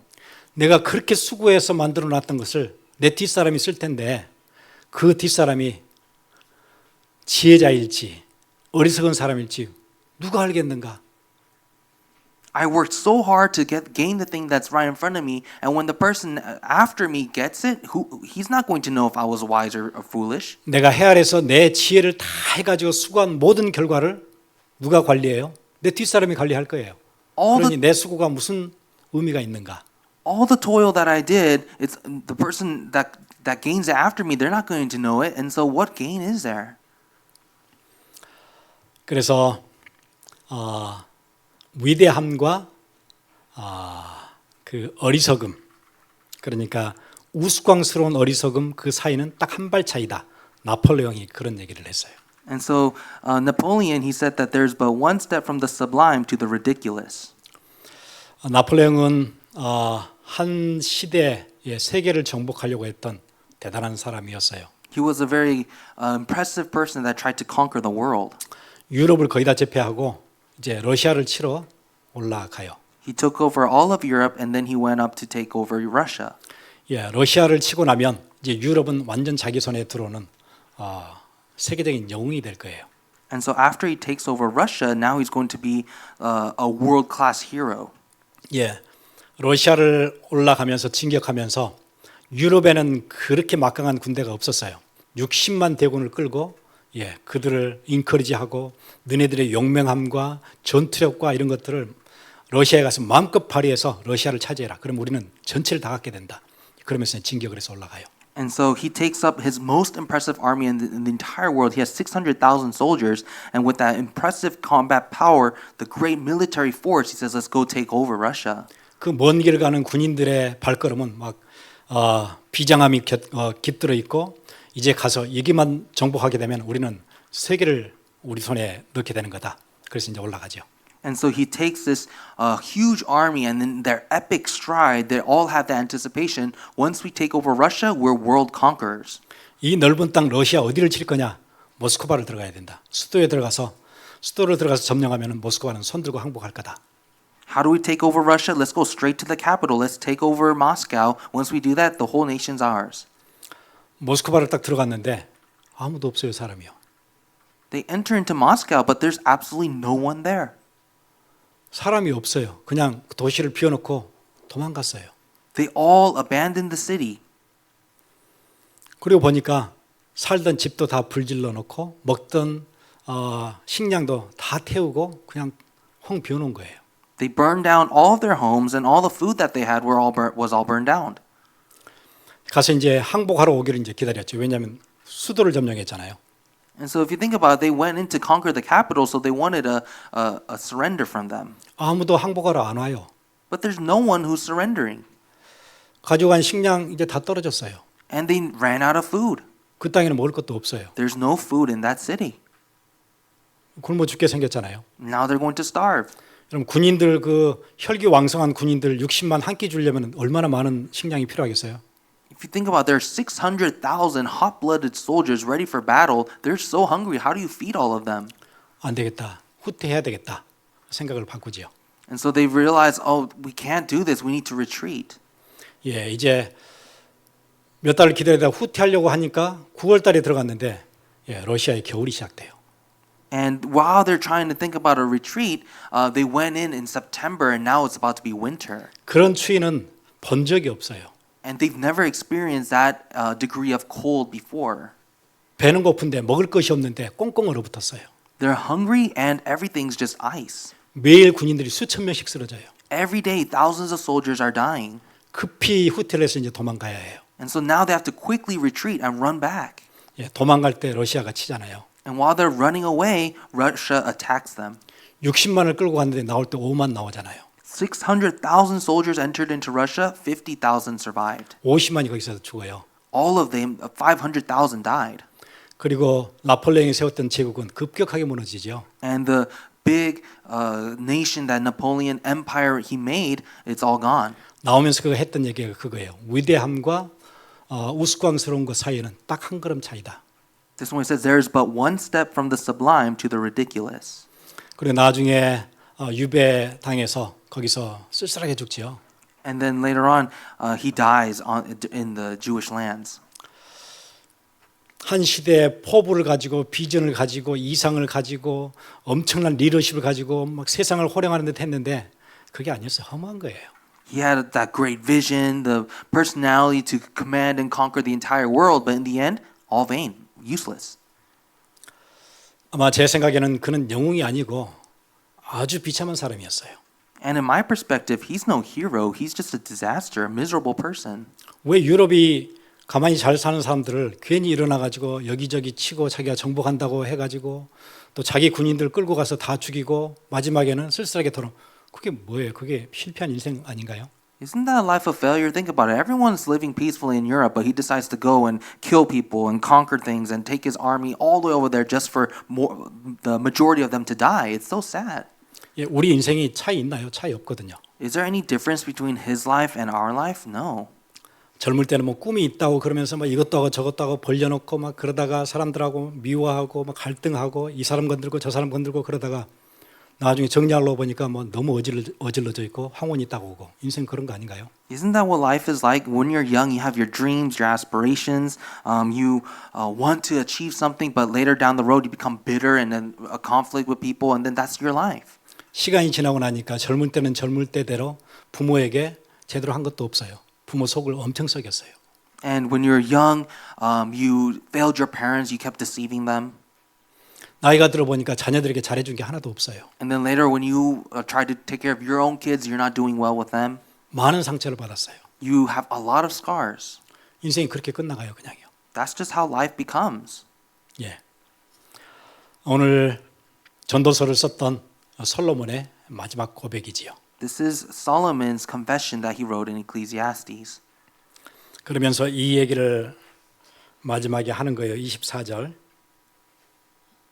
내가 그렇게 수고해서 만들어 놨던 것을 내 뒷사람이 쓸 텐데 그 뒷사람이 지혜자일지 어리석은 사람일지 누가 알겠는가? I worked so hard to gain the thing that's right in front of me, and when the person after me gets it, he's not going to know if I was wise or foolish. 내가 해 아래서 내 지혜를 다 해가지고 수고한 모든 결과를 누가 관리해요? 내 뒷사람이 관리할 거예요. 그러니 내 수고가 무슨 의미가 있는가? All the toil that I did, it's the person that gains it after me. They're not going to know it, and so what gain is there? 그래서 위대함과 그 어리석음, 그러니까 우스꽝스러운 어리석음 그 사이는 딱 한 발 차이다. 나폴레옹이 그런 얘기를 했어요. And so Napoleon, he said that there's but one step from the sublime to the ridiculous. 나폴레옹은 한 시대에 세계를 정복하려고 했던 대단한 사람이었어요. He was a very impressive person that tried to conquer the world. 유럽을 거의 다 제패하고 이제 러시아를 치러 올라가요. He took over all of Europe and then he went up to take over Russia. 예, 러시아를 치고 나면 이제 유럽은 완전 자기 손에 들어오는 세계적인 영웅이 될 거예요. And so after he takes over Russia, now he's going to be a world-class hero. 예, 러시아를 올라가면서 진격하면서 유럽에는 그렇게 막강한 군대가 없었어요. 60만 대군을 끌고 그들을 인커리지하고 너네들의 용맹함과 전투력과 이런 것들을 러시아에 가서 마음껏 발휘해서 러시아를 차지해라. 그럼 우리는 전체를 다 갖게 된다. 그러면서 진격을 해서 올라가요. And so he takes up his most impressive army in the entire world. He has 600,000 soldiers, and with that impressive combat power, the great military force, he says, let's go take over Russia. 그 먼 길 가는 군인들의 발걸음은 막 비장함이 깃들어 있고 이제 가서 여기만 정복하게 되면 우리는 세계를 우리 손에 넣게 되는 거다. 그래서 이제 올라가죠. And so he takes this huge army, and in their epic stride, they all have the anticipation. Once we take over Russia, we're world conquerors. 이 넓은 땅 러시아 어디를 칠 거냐? 모스크바를 들어가야 된다. 수도를 들어가서 점령하면 모스크바는 손들고 항복할 거다. How do we take over Russia? Let's go straight to the capital. Let's take over Moscow. Once we do that, the whole nation's ours. 모스크바를 딱 들어갔는데 아무도 없어요, 사람이요. They enter into Moscow, but there's absolutely no one there. 사람이 없어요. 그냥 도시를 비워놓고 도망갔어요. They all abandoned the city. 그리고 보니까 살던 집도 다 불질러 놓고 먹던 식량도 다 태우고 그냥 홍 비워놓은 거예요. They burned down all of their homes, and all the food that they had was all burned down. 가서 이제 항복하러 오기를 이제 기다렸죠. 왜냐하면 수도를 점령했잖아요. And so if you think about it, they went in to conquer the capital, so they wanted a surrender from them. 아무도 항복하러 안 와요. But there's no one who's surrendering. 가져간 식량 이제 다 떨어졌어요. And they ran out of food. 그 땅에는 먹을 것도 없어요. There's no food in that city. 굶어 죽게 생겼잖아요. Now they're going to starve. 그럼 군인들 그 혈기왕성한 군인들 60만 한 끼 주려면 얼마나 많은 식량이 필요하겠어요? If you think about it, there's 600,000 hot-blooded soldiers ready for battle. They're so hungry. How do you feed all of them? 안 되겠다. 후퇴해야 되겠다. 생각을 바꾸지요. And so they realize, oh, we can't do this. We need to retreat. 예, 이제 몇 달을 기다리다 후퇴하려고 하니까 9월 달에 들어갔는데 러시아의 겨울이 시작돼요. And while they're trying to think about a retreat, they went in September, and now it's about to be winter. 그런 추위는 본 적이 없어요. And they've never experienced that degree of cold before. 배는 고픈데 먹을 것이 없는데 꽁꽁 얼어붙었어요. They're hungry, and everything's just ice. 매일 군인들이 수천 명씩 쓰러져요. Every day, thousands of soldiers are dying. 급히 후퇴를 해서 이제 도망가야 해요. And so now they have to quickly retreat and run back. 예, 도망갈 때 러시아가 치잖아요. And while they're running away, Russia attacks them. 60만을 끌고 갔는데 나올 때 5만 나오잖아요. 600,000 soldiers entered into Russia, 50,000 survived. 50만이 거기서 죽어요. All of them, 500,000 died. 그리고 나폴레옹이 세웠던 제국은 급격하게 무너지죠. And the big nation that Napoleon empire he made, it's all gone. 나오면서 그가 했던 얘기가 그거예요. 위대함과 우스꽝스러운 것 사이에는 딱 한 걸음 차이다. This one says there's but one step from the sublime to the ridiculous. 그리고 나중에 유배 당해서 거기서 쓸쓸하게 죽지요. And then later on, he dies in the Jewish lands. 한 시대의 포부를 가지고 비전을 가지고 이상을 가지고 엄청난 리더십을 가지고 막 세상을 호령하는 듯 했는데 그게 아니었어요. 허무한 거예요. He had that great vision, the personality to command and conquer the entire world, but in the end, all vain, useless. 아마 제 생각에는 그는 영웅이 아니고 아주 비참한 사람이었어요. And in my perspective, he's no hero. He's just a disaster, a miserable person. 왜 유럽이 가만히 잘 사는 사람들을 괜히 일어나가지고 여기저기 치고 자기가 정복한다고 해가지고 또 자기 군인들 끌고 가서 다 죽이고 마지막에는 쓸쓸하게 돌아. 그게 뭐예요? 그게 실패한 인생 아닌가요? Isn't that a life of failure? Think about it. Everyone's living peacefully in Europe, but he decides to go and kill people and conquer things and take his army all the way over there just for the majority of them to die. It's so sad. 예, 우리 인생이 차이 있나요? 차이 없거든요. Is there any difference between his life and our life? No. 젊을 때는 뭐 꿈이 있다고 그러면서 막 이것도 하고 저것도 하고 벌려놓고 막 그러다가 사람들하고 미워하고 막 갈등하고 이 사람 건들고 저 사람 건들고 그러다가 나중에 정리하려고 보니까 뭐 너무 어질러져 있고 황혼이 딱 오고 인생 그런 거 아닌가요? Isn't that what life is like? When you're young, you have your dreams, your aspirations. You want to achieve something, but later down the road, you become bitter and then a conflict with people, and then that's your life. 시간이 지나고 나니까 젊을 때는 젊을 때대로 부모에게 제대로 한 것도 없어요. 부모 속을 엄청 썩였어요. And when you're young, you failed your parents, you kept deceiving them. 나이가 들어보니까 자녀들에게 잘해준 게 하나도 없어요. And then later, when you try to take care of your own kids, you're not doing well with them. 많은 상처를 받았어요. You have a lot of scars. 인생이 그렇게 끝나가요, 그냥요. That's just how life becomes. 예. 오늘 전도서를 썼던 솔로몬의 마지막 고백이지요. This is Solomon's confession that he wrote in Ecclesiastes. 그러면서 이 얘기를 마지막에 하는 거예요. 24절.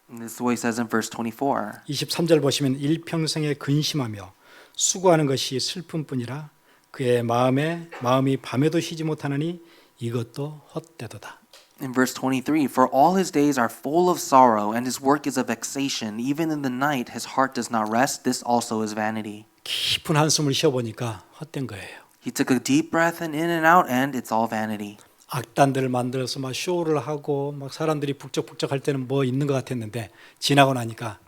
And this is what he says in verse 24. 23절 보시면 일평생에 근심하며 수고하는 것이 슬픔뿐이라 그의 마음이 밤에도 쉬지 못하느니 이것도 헛되도다. In verse 23, for all his days are full of sorrow, and his work is a vexation. Even in the night, his heart does not rest. This also is vanity. 깊은 한숨을 쉬어보니까 헛된 거예요. He took a deep breath in and out, and it's all vanity. 악단들을 만들어서 막 쇼를 하고 막 사람들이 북적북적 할 때는 뭐 있는 것 같았는데 지나고 나니까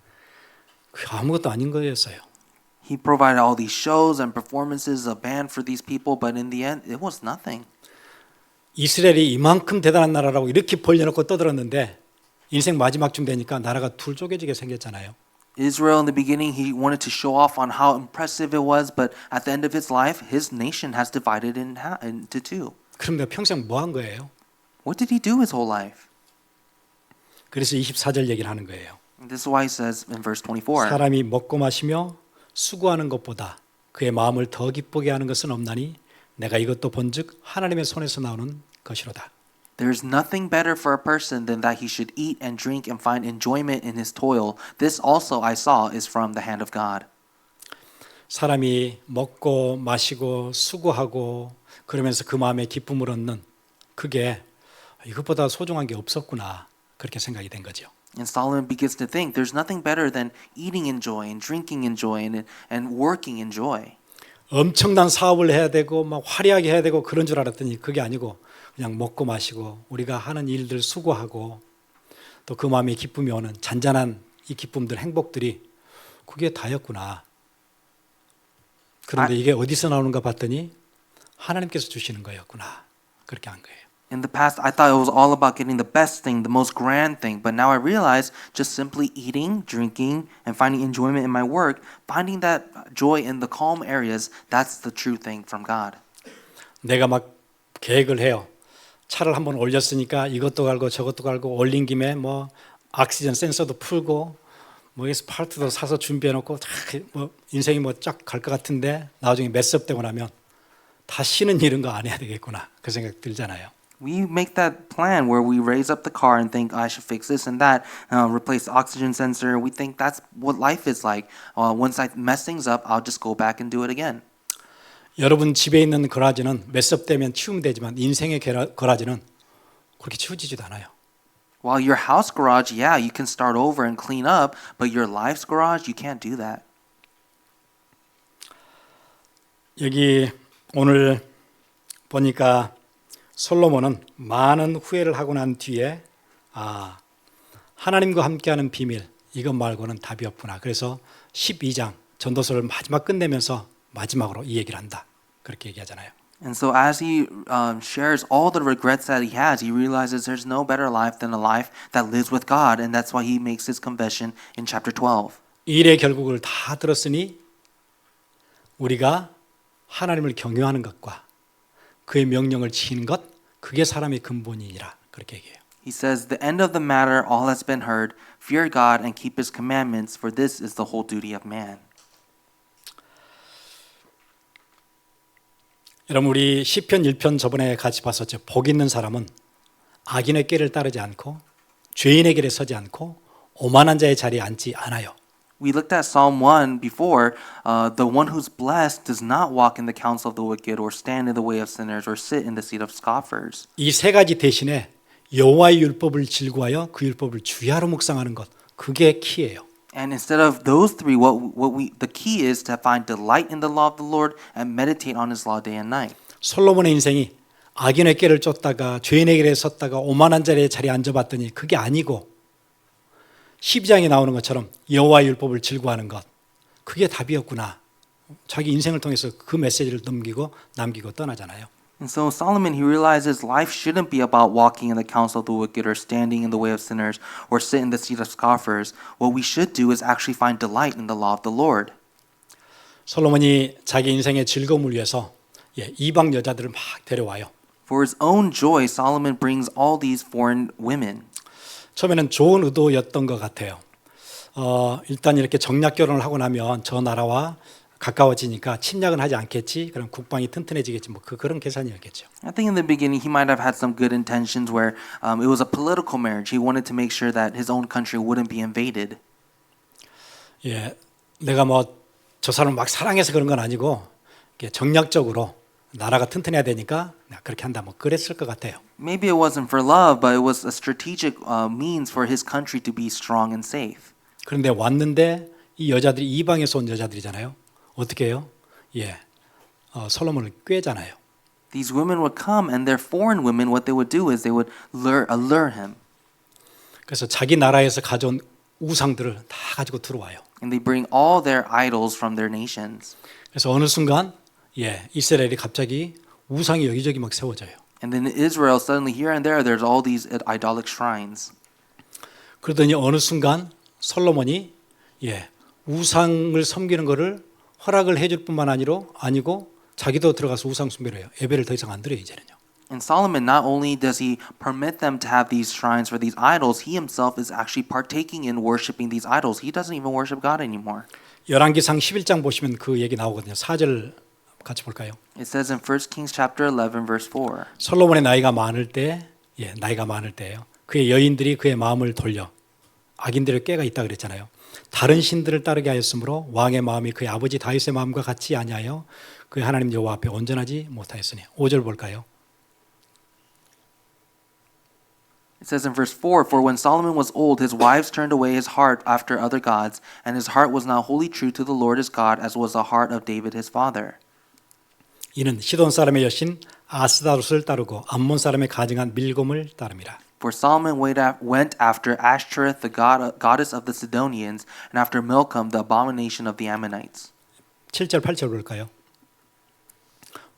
아무것도 아닌 거였어요. He provided all these shows and performances, a band for these people, but in the end, it was nothing. 이스라엘이 이만큼 대단한 나라라고 이렇게 벌려놓고 떠들었는데 인생 마지막쯤 되니까 나라가 둘 쪼개지게 생겼잖아요. Israel, in the beginning, he wanted to show off on how impressive it was, but at the end of his life, his nation has divided into two. 그럼 내가 평생 뭐 한 거예요? What did he do his whole life? 그래서 24절 얘기를 하는 거예요. And this is why he says in verse 24. 사람이 먹고 마시며 수고하는 것보다 그의 마음을 더 기쁘게 하는 것은 없나니 내가 이것도 본즉 하나님의 손에서 나오는 것이로다. There is nothing better for a person than that he should eat and drink and find enjoyment in his toil. This also I saw is from the hand of God. 사람이 먹고 마시고 수고하고 그러면서 그 마음에 기쁨을 얻는 그게 이것보다 소중한 게 없었구나 그렇게 생각이 된 거죠. And Solomon begins to think there's nothing better than eating in joy and drinking in joy and working in joy. 엄청난 사업을 해야 되고 막 화려하게 해야 되고 그런 줄 알았더니 그게 아니고 그냥 먹고 마시고 우리가 하는 일들 수고하고 또 그 마음에 기쁨이 오는 잔잔한 이 기쁨들 행복들이 그게 다였구나. 그런데 이게 어디서 나오는가 봤더니 하나님께서 주시는 거였구나. 그렇게 한 거예요. In the past, I thought it was all about getting the best thing, the most grand thing. But now I realize just simply eating, drinking, and finding enjoyment in my work, finding that joy in the calm areas, that's the true thing from God. 내가 막 계획을 해요. 차를 한번 올렸으니까 이것도 갈고 저것도 갈고 올린 김에 뭐 옥시전 센서도 풀고 뭐 스파르트도 사서 준비해 놓고 뭐 인생이 뭐 쫙 갈 것 같은데 나중에 메스업되고 나면 다시는 이런 거 안 해야 되겠구나 그 생각 들잖아요. We make that plan where we raise up the car and think, I should fix this and that, replace the oxygen sensor. We think that's what life is like. Once I mess things up, I'll just go back and do it again. 여러분 집에 있는 거라지는 메스업되면 치우면 되지만 인생의 거라지는 그렇게 치워지지도 않아요. While your house garage, yeah, you can start over and clean up, but your life's garage, you can't do that. 여기 오늘 보니까 솔로몬은 많은 후회를 하고 난 뒤에 하나님과 함께하는 비밀 이것 말고는 답이 없구나. 그래서 12장 전도서를 마지막 끝내면서 마지막으로 이 얘기를 한다. 그렇게 얘기하잖아요. And so as he shares all the regrets that he has, he realizes there's no better life than a life that lives with God. And that's why he makes his confession in chapter 12. 일의 결국을 다 들었으니 우리가 하나님을 경외하는 것과 그의 명령을 지키는 것 그게 사람의 근본이니라 그렇게 얘기해요. He says, the end of the matter, all has been heard. Fear God and keep his commandments, for this is the whole duty of man. 여러분 우리 시편 1편 저번에 같이 봤었죠. 복 있는 사람은 악인의 길을 따르지 않고 죄인의 길에 서지 않고 오만한 자의 자리에 앉지 않아요. We looked at Psalm 1 before. The one who's blessed does not walk in the counsel of the wicked or stand in the way of sinners or sit in the seat of scoffers. 이 세 가지 대신에 여호와의 율법을 즐거워하여 그 율법을 주야로 묵상하는 것, 그게 키예요. And instead of those three, the key is to find delight in the law of the Lord and meditate on His law day and night. 솔로몬의 인생이 악인의 꾀를 쫓다가 죄인의 길에 섰다가 오만한 자리에 앉아봤더니 그게 아니고 12장에 나오는 것처럼 여호와의 율법을 즐거워하는 것, 그게 답이었구나. 자기 인생을 통해서 그 메시지를 남기고 떠나잖아요. And so Solomon, he realizes life shouldn't be about walking in the counsel of the wicked or standing in the way of sinners or sit in the seat of scoffers. What we should do is actually find delight in the law of the Lord. 솔로몬이 자기 인생의 즐거움을 위해서 이방 여자들을 막 데려와요. For his own joy, Solomon brings all these foreign women. 처음에는 좋은 의도였던 것 같아요. 일단 이렇게 정략 결혼을 하고 나면 저 나라와 가까워지니까 침략은 하지 않겠지. 그럼 국방이 튼튼해지겠지. 뭐 그런 계산이었겠죠. I think in the beginning he might have had some good intentions where it was a political marriage. He wanted to make sure that his own country wouldn't be invaded. 예, 내가 뭐 저 사람을 막 사랑해서 그런 건 아니고 정략적으로 나라가 튼튼해야 되니까 그렇게 한다. 뭐 그랬을 것 같아요. Maybe it wasn't for love, but it was a strategic means for his country to be strong and safe. 그런데 왔는데 이 여자들이 이방에서 온 여자들이잖아요. 어떻게 해요? 솔로몬을 꾀잖아요. These women would come, and they're foreign women. What they would do is they would allure him. 그래서 자기 나라에서 가져온 우상들을 다 가지고 들어와요. And they bring all their idols from their nations. 그래서 어느 순간 이스라엘이 갑자기 우상이 여기저기 막 세워져요. And then in Israel, suddenly here and there, there's all these idolic shrines. 그러더니 어느 순간 솔로몬이 우상을 섬기는 것을 허락을 해줄 뿐만 아니고 자기도 들어가서 우상 숭배를 해요. 예배를 더 이상 안 드려요 이제는요. And Solomon, not only does he permit them to have these shrines for these idols, he himself is actually partaking in worshiping these idols. He doesn't even worship God anymore. 열왕기상 11장 보시면 그 얘기 나오거든요. 4절 같이 볼까요? It says in 1 Kings chapter 11 verse 4. 솔로몬의 나이가 많을 때예요. 그의 여인들이 그의 마음을 돌려 악인들의 꾀가 있다 그랬잖아요. 다른 신들을 따르게 하였으므로 왕의 마음이 그의 아버지 다윗의 마음과 같이 아니하여 그의 하나님 여호와 앞에 온전하지 못하였으니. 5절 볼까요? It says in verse 4, For when Solomon was old, his wives turned away his heart after other gods, and his heart was not wholly true to the Lord his God, as was the heart of David his father. 이는 시돈 사람의 여신 아스다롯을 따르고 암몬 사람의 가증한 밀곰을 따름이라. For Solomon went after Ashtoreth, the goddess of the Sidonians, and after Milcom, the abomination of the Ammonites. 7절 8절 볼까요?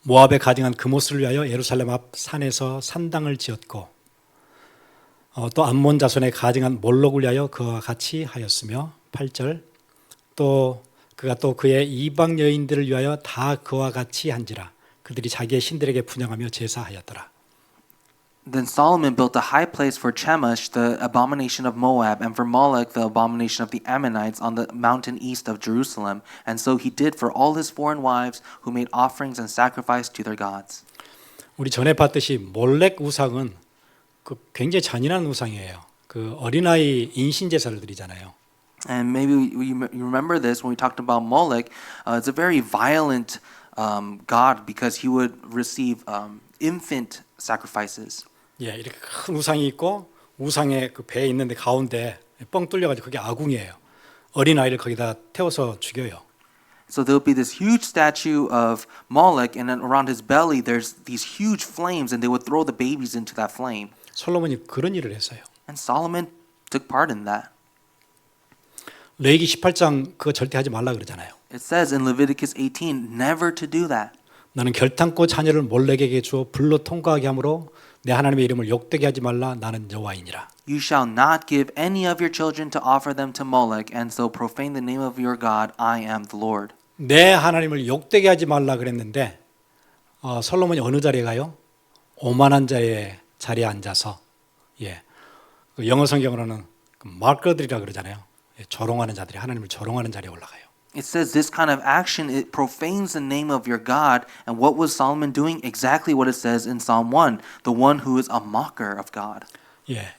모압에 가증한 그못을 위하여 예루살렘 앞 산에서 산당을 지었고 또 암몬 자손의 가증한 몰록을 위하여 그와 같이 하였으며 8절 또 그가 또 그의 이방 여인들을 위하여 다 그와 같이 한지라 그들이 자기의 신들에게 분향하며 제사하였더라. Then Solomon built a high place for Chemosh, the abomination of Moab, and for Moloch, the abomination of the Ammonites, on the mountain east of Jerusalem. And so he did for all his foreign wives who made offerings and sacrificed to their gods. 우리 전에 봤듯이 몰렉 우상은 굉장히 잔인한 우상이에요. 그 어린아이 인신 제사를 드리잖아요. And maybe you remember this when we talked about Moloch. It's a very violent god because he would receive infant sacrifices. 이렇게 큰 우상이 있고 우상의 그 배에 있는데 가운데 뻥 뚫려가지고 그게 아궁이에요. 어린 아이를 거기다 태워서 죽여요. So there'll be this huge statue of Moloch, and then around his belly there's these huge flames, and they would throw the babies into that flame. 솔로몬이 그런 일을 했어요. And Solomon took part in that. 레위기 18장 그거 절대 하지 말라 그러잖아요. It says in Leviticus 18, never to do that. 나는 결탄코 자녀를 몰렉에게 주어 불로 통과하게 하므로 내 하나님의 이름을 욕되게 하지 말라. 나는 여호와이니라. You shall not give any of your children to offer them to Moloch, and so profane the name of your God. I am the Lord. 내 하나님을 욕되게 하지 말라 그랬는데 솔로몬이 어느 자리에 가요? 오만한 자의 자리에 앉아서 그 영어 성경으로는 마커들이라 그러잖아요. 조롱하는 자들이 하나님을 조롱하는 자리에 올라가요. It says this kind of action, it profanes the name of your God. And what was Solomon doing? Exactly what it says in Psalm 1, the one who is a mocker of God.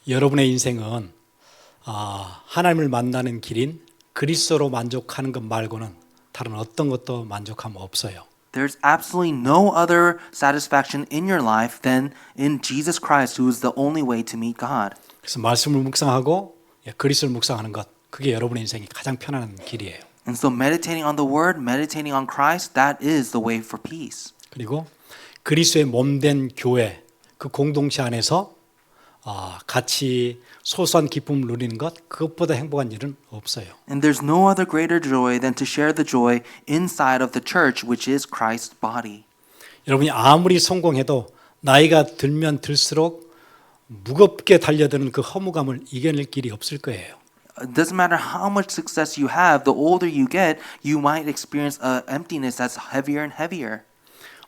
여러분의 인생은 하나님을 만나는 길인 그리스도로 만족하는 것 말고는 다른 어떤 것도 만족함 없어요. There's absolutely no other satisfaction in your life than in Jesus Christ, who is the only way to meet God. 그래서 말씀을 묵상하고 그리스도를 묵상하는 것, 그게 여러분의 인생이 가장 편안한 길이에요. And so meditating on the word, meditating on Christ, that is the way for peace. 그리고 그리스도의 몸된 교회, 그 공동체 안에서 같이 소소한 기쁨을 누리는 것, 그것보다 행복한 일은 없어요. And there's no other greater joy than to share the joy inside of the church, which is Christ's body. 여러분이 아무리 성공해도 나이가 들면 들수록 무겁게 달려드는 그 허무감을 이겨낼 길이 없을 거예요. It doesn't matter how much success you have, the older you get, you might experience an emptiness that's heavier and heavier.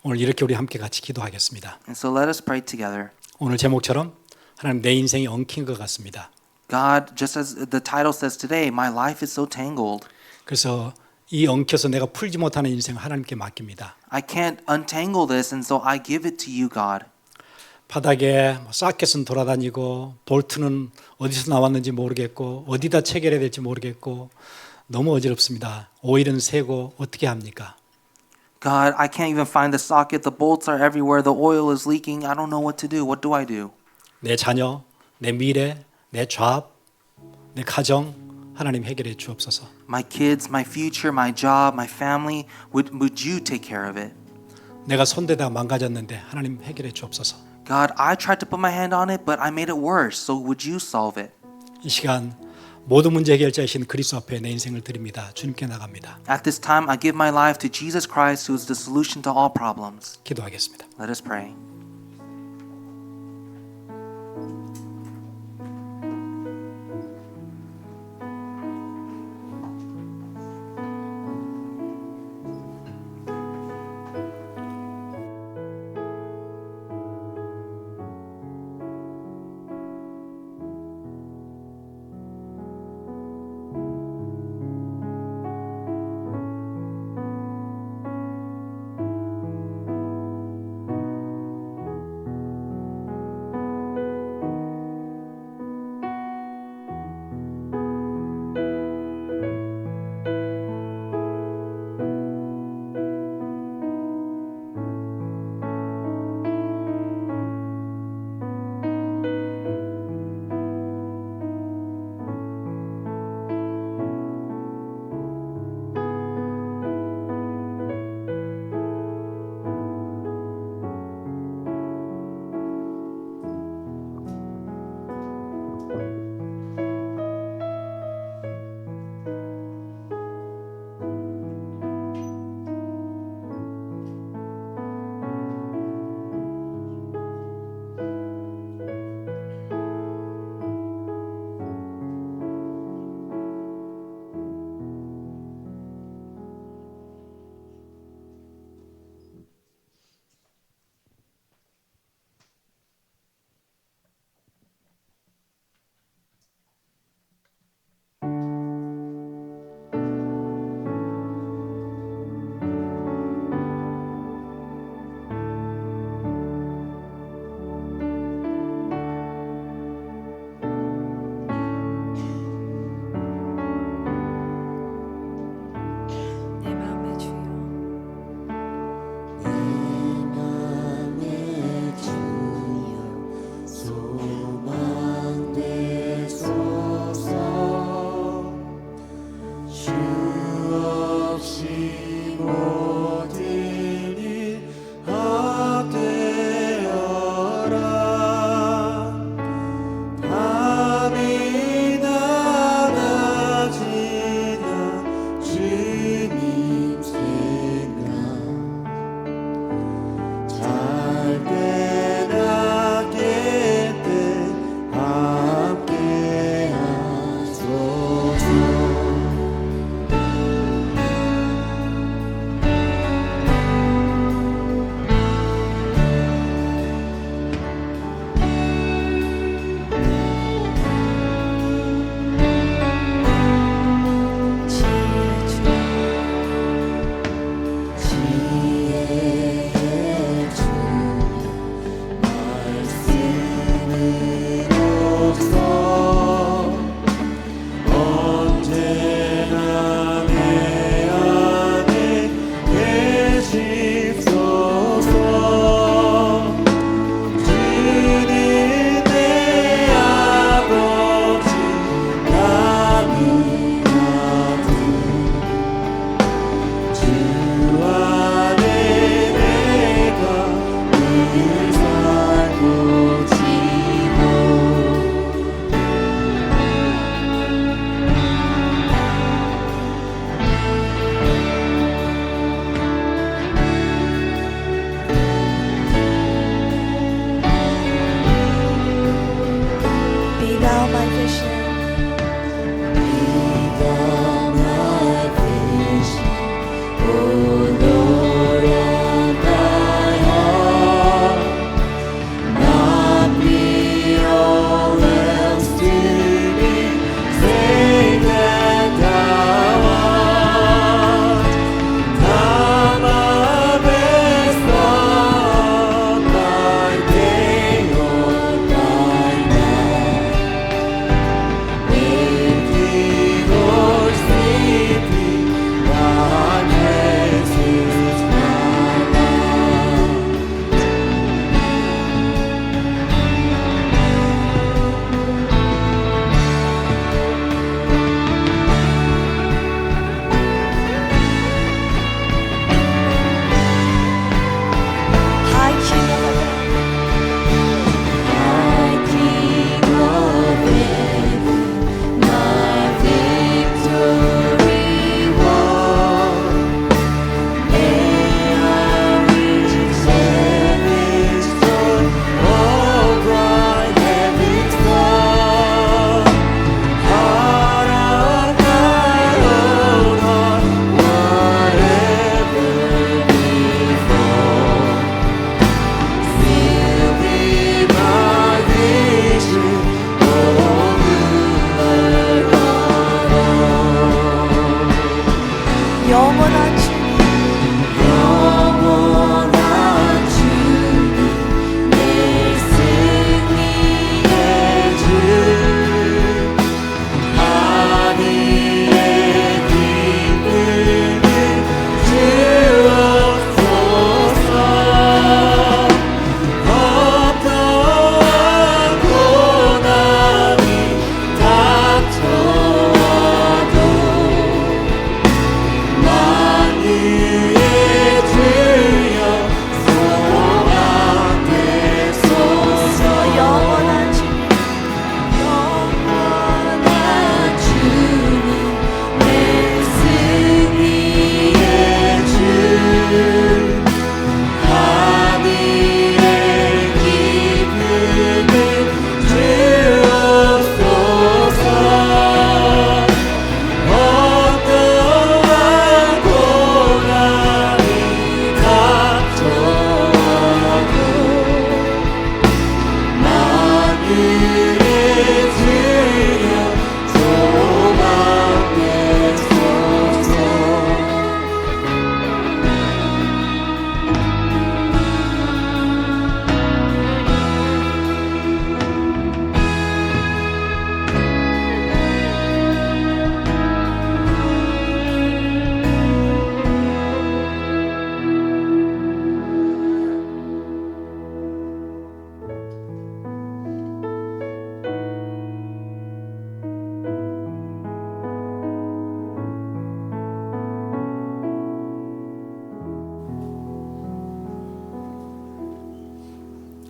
오늘 이렇게 우리 함께 같이 기도하겠습니다. And so let us pray together. 오늘 제목처럼 하나님 내 인생이 엉킨 것 같습니다. God, just as the title says today, my life is so tangled. 그래서 이 엉켜서 내가 풀지 못하는 인생을 하나님께 맡깁니다. I can't untangle this, and so I give it to you, God. 바닥에 사켓은 돌아다니고 볼트는 어디서 나왔는지 모르겠고 어디다 체결해야 될지 모르겠고 너무 어지럽습니다. 오일은 새고 어떻게 합니까? God, I can't even find the socket. The bolts are everywhere. The oil is leaking. I don't know what to do. What do I do? 내 자녀, 내 미래, 내 job, 내 가정 하나님 해결해 주옵소서. My kids, my future, my job, my family, would you take care of it? 내가 손대다가 망가졌는데 하나님 해결해 주옵소서. God, I tried to put my hand on it, but I made it worse. So would you solve it? 이 시간 모든 문제 해결자이신 그리스도 앞에 내 인생을 드립니다. 주님께 나갑니다. At this time, I give my life to Jesus Christ, who is the solution to all problems. 기도하겠습니다. Let us pray.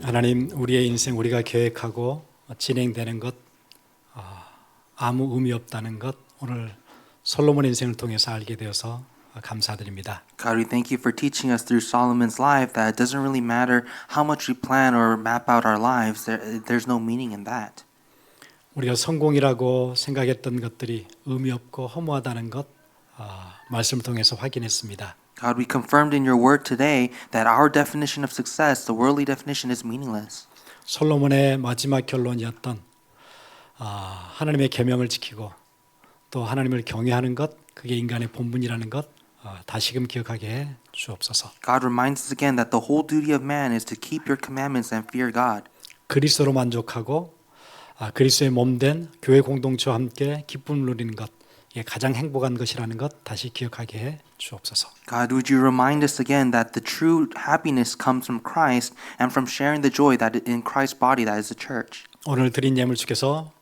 하나님, 우리의 인생 우리가 계획하고 진행되는 것 아무 의미 없다는 것 오늘 솔로몬 인생을 통해서 알게 되어서 감사드립니다. God, we thank you for teaching us through Solomon's life that it doesn't really matter how much we plan or map out our lives. There's no meaning in that. 우리가 성공이라고 생각했던 것들이 의미 없고 허무하다는 것 말씀을 통해서 확인했습니다. God, we confirmed in your word today that our definition of success, the worldly definition, is meaningless. 솔로몬의 마지막 결론이었던 하나님의 계명을 지키고 또 하나님을 경외하는 것, 그게 인간의 본분이라는 것 다시금 기억하게 해 주옵소서. God reminds us again that the whole duty of man is to keep your commandments and fear God. 그리스도로 만족하고 그리스도의 몸된 교회 공동체와 함께 기쁨을 누리는 것, 이게 가장 행복한 것이라는 것 다시 기억하게 해 주옵소서. God, would you remind us again that the true happiness comes from Christ and from sharing the joy that in Christ's body that is the church. 오늘 드린 예물 주께서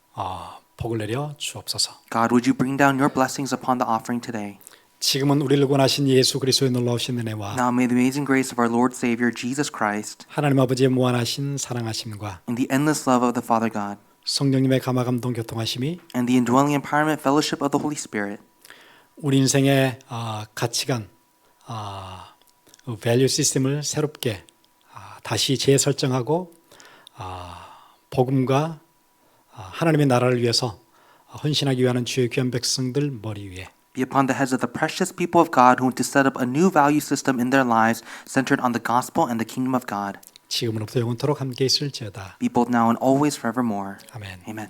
복을 내려 주옵소서. God, would you bring down your blessings upon the offering today? 지금은 우리를 구원하신 예수 그리스도의 놀라우신 은혜와 Now may the amazing grace of our Lord Savior Jesus Christ 하나님 아버지의 무한하신 사랑하심과 and the endless love of the Father God 성령님의 감화 감동 교통하심이 and the indwelling empowerment fellowship of the Holy Spirit 우리 인생의 가치관, 밸류 시스템을 새롭게 다시 재설정하고 복음과 하나님의 나라를 위해서 헌신하기 위한 주의 귀한 백성들 머리 위에 be upon the heads of the precious people of God who want to set up a new value system in their lives centered on the gospel and the kingdom of God. 지금으로부터 영원토록 함께 있을지어다. Be both now and always forevermore. 아멘. Amen.